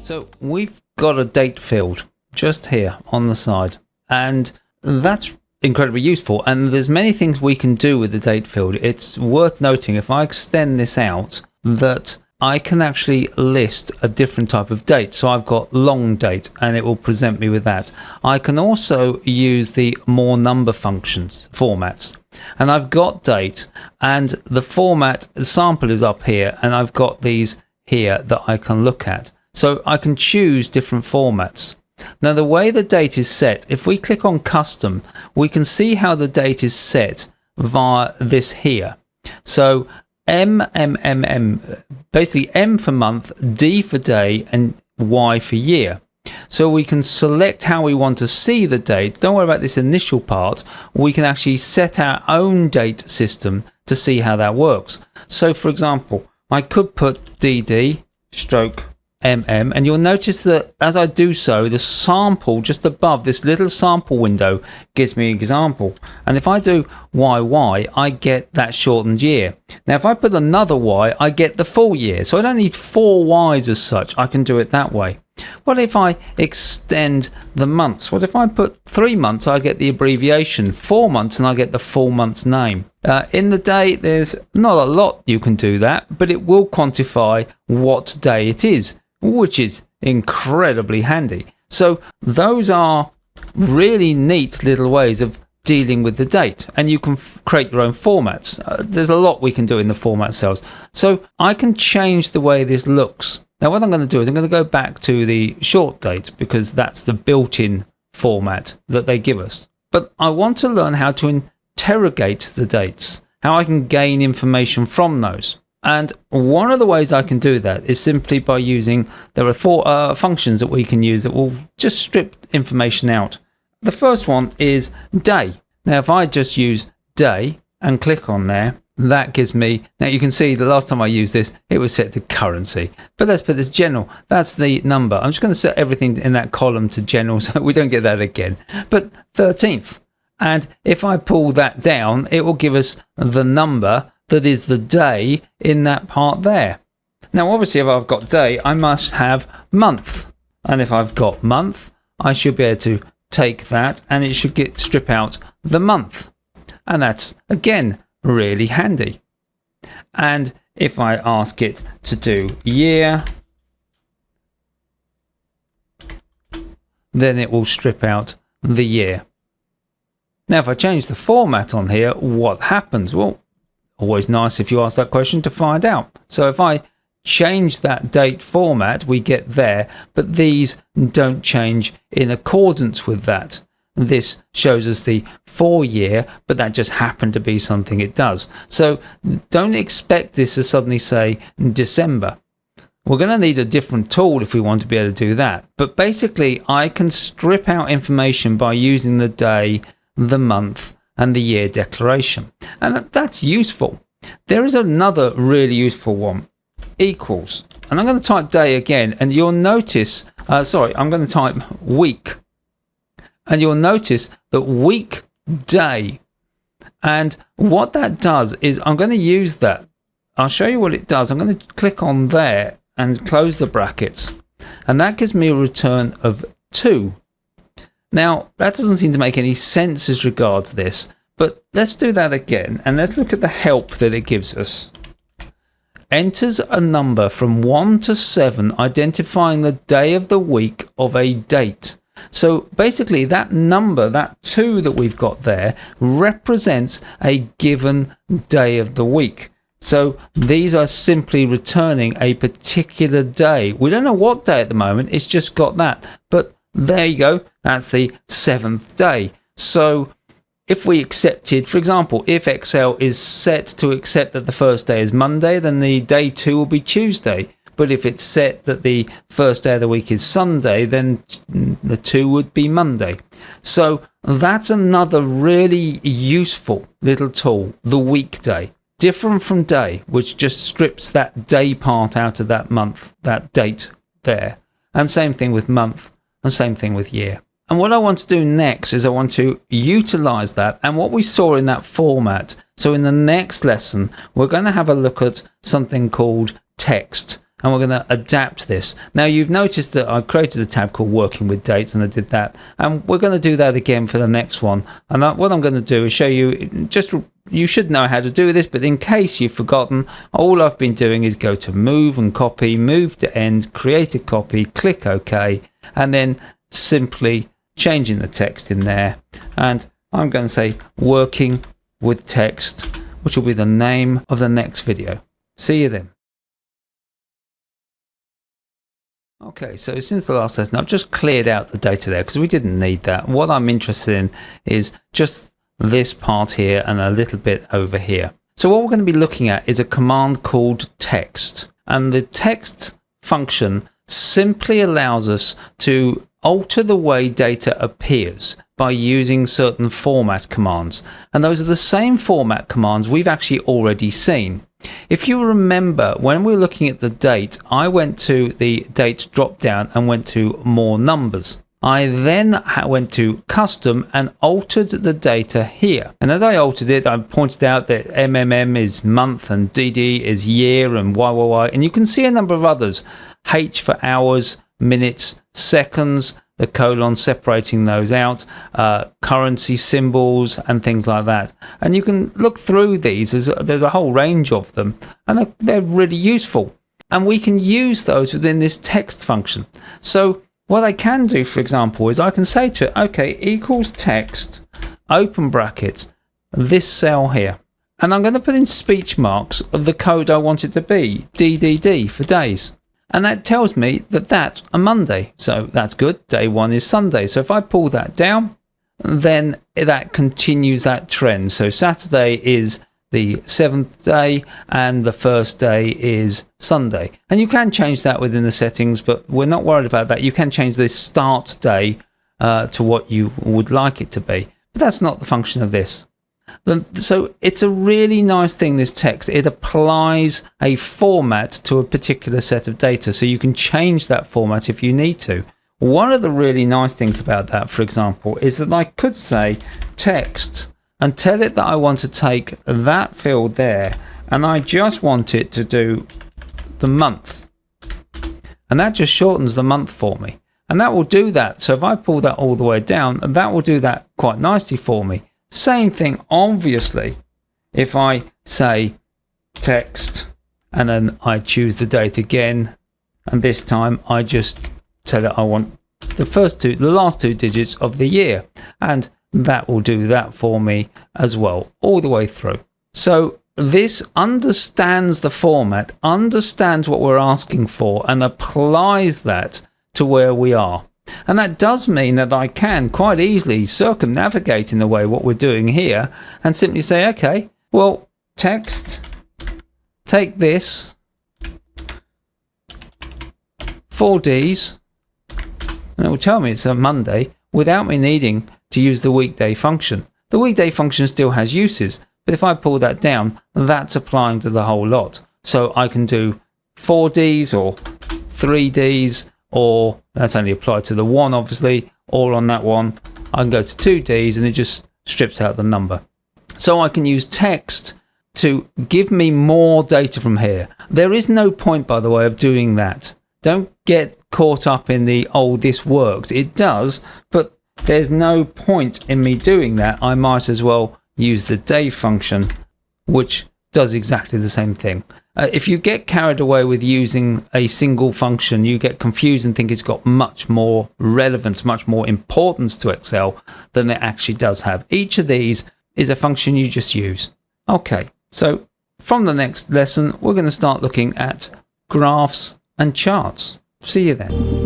So we've got a date field just here on the side, and that's incredibly useful. And there's many things we can do with the date field. It's worth noting, if I extend this out, that I can actually list a different type of date. So I've got long date and it will present me with that. I can also use the more number functions formats, and I've got date, and the format sample is up here, and I've got these here that I can look at. So I can choose different formats. Now the way the date is set, if we click on custom, we can see how the date is set via this here. So basically M for month, D for day, and Y for year. So we can select how we want to see the date. Don't worry about this initial part. We can actually set our own date system to see how that works. So for example, I could put DD stroke MM, and you'll notice that as I do so, the sample just above this little sample window gives me an example. And if I do YY, I get that shortened year. Now if I put another Y, I get the full year. So I don't need 4 Ys as such. I can do it that way. What if I extend the months? What if I put 3 months, I get the abbreviation, 4 months, and I get the full month's name. In the day, there's not a lot you can do that, but it will quantify what day it is, which is incredibly handy. So those are really neat little ways of dealing with the date, and you can create your own formats. There's a lot we can do in the format cells. So I can change the way this looks. Now what I'm going to do is I'm going to go back to the short date, because that's the built-in format that they give us. But I want to learn how to interrogate the dates, how I can gain information from those. And one of the ways I can do that is simply by using, there are 4 functions that we can use that will just strip information out. The first one is day. Now if I just use day and click on there, that gives me, now you can see the last time I used this, it was set to currency. But let's put this general, that's the number. I'm just going to set everything in that column to general so we don't get that again. But 13th. And if I pull that down, it will give us the number that is the day in that part there. Now obviously if I've got day, I must have month, and if I've got month, I should be able to take that and it should strip out the month, and that's again really handy. And if I ask it to do year, then it will strip out the year. Now if I change the format on here, what happens? Well, always nice if you ask that question to find out. So if I change that date format, we get there, but these don't change in accordance with that. This shows us the 4 year, but that just happened to be something it does. So don't expect this to suddenly say December. We're going to need a different tool if we want to be able to do that. But basically, I can strip out information by using the day, the month, and the year declaration. And that's useful. There is another really useful one, equals. And I'm going to type day again, and you'll notice, I'm going to type week. And you'll notice that week day. And what that does is I'm going to use that. I'll show you what it does. I'm going to click on there and close the brackets. And that gives me a return of 2. Now, that doesn't seem to make any sense as regards this, but let's do that again, and let's look at the help that it gives us. Enters a number from 1 to 7, identifying the day of the week of a date. So basically that number, that 2 that we've got there, represents a given day of the week. So these are simply returning a particular day. We don't know what day at the moment, it's just got that. But there you go, that's the 7th day. So if we accepted, for example, if Excel is set to accept that the first day is Monday, then the day 2 will be Tuesday. But if it's set that the first day of the week is Sunday, then the 2 would be Monday. So that's another really useful little tool, the weekday. Different from day, which just strips that day part out of that month, that date there. And same thing with month, and same thing with year. And what I want to do next is I want to utilize that and what we saw in that format. So in the next lesson, we're going to have a look at something called text. and we're going to adapt this. Now you've noticed that I created a tab called working with dates, and I did that, and we're going to do that again for the next one. And what I'm going to do is show you, you should know how to do this, but in case you've forgotten, all I've been doing is go to move and copy, move to end, create a copy, click OK, and then simply changing the text in there. And I'm going to say working with text, which will be the name of the next video. See you then. Okay, so since the last lesson, I've just cleared out the data there because we didn't need that. What I'm interested in is just this part here and a little bit over here. So what we're going to be looking at is a command called text. And the text function simply allows us to alter the way data appears by using certain format commands. And those are the same format commands we've actually already seen. If you remember, when we were looking at the date, I went to the date drop down and went to more numbers. I then went to custom and altered the data here. And as I altered it, I pointed out that MMM is month and DD is year and YYY. And you can see a number of others. H for hours, minutes, seconds, the colon separating those out, currency symbols and things like that. And you can look through these. There's a whole range of them, and they're really useful. And we can use those within this text function. So what I can do, for example, is I can say to it, okay, equals text, open brackets, this cell here. And I'm going to put in speech marks of the code I want it to be, DDD for days. And that tells me that that's a Monday. So that's good. Day 1 is Sunday. So if I pull that down, then that continues that trend. So Saturday is the 7th day and the first day is Sunday. And you can change that within the settings, but we're not worried about that. You can change the start day to what you would like it to be. But that's not the function of this. So it's a really nice thing, this text. It applies a format to a particular set of data, so you can change that format if you need to. One of the really nice things about that, for example, is that I could say text and tell it that I want to take that field there and I just want it to do the month. And that just shortens the month for me. And that will do that. So if I pull that all the way down, that will do that quite nicely for me. Same thing, obviously, if I say text and then I choose the date again, and this time I just tell it I want the last two digits of the year, and that will do that for me as well, all the way through. So this understands the format, understands what we're asking for, and applies that to where we are. And that does mean that I can quite easily circumnavigate in a way what we're doing here and simply say, okay, well, text, take this, 4Ds, and it will tell me it's a Monday without me needing to use the weekday function. The weekday function still has uses, but if I pull that down, that's applying to the whole lot. So I can do 4Ds or 3Ds, or that's only applied to the one, obviously, or on that one, I can go to 2Ds and it just strips out the number. So I can use text to give me more data from here. There is no point, by the way, of doing that. Don't get caught up in the, oh, this works. It does, but there's no point in me doing that. I might as well use the day function, which does exactly the same thing. If you get carried away with using a single function, you get confused and think it's got much more relevance, much more importance to Excel than it actually does have. Each of these is a function you just use. Okay, so from the next lesson, we're going to start looking at graphs and charts. See you then.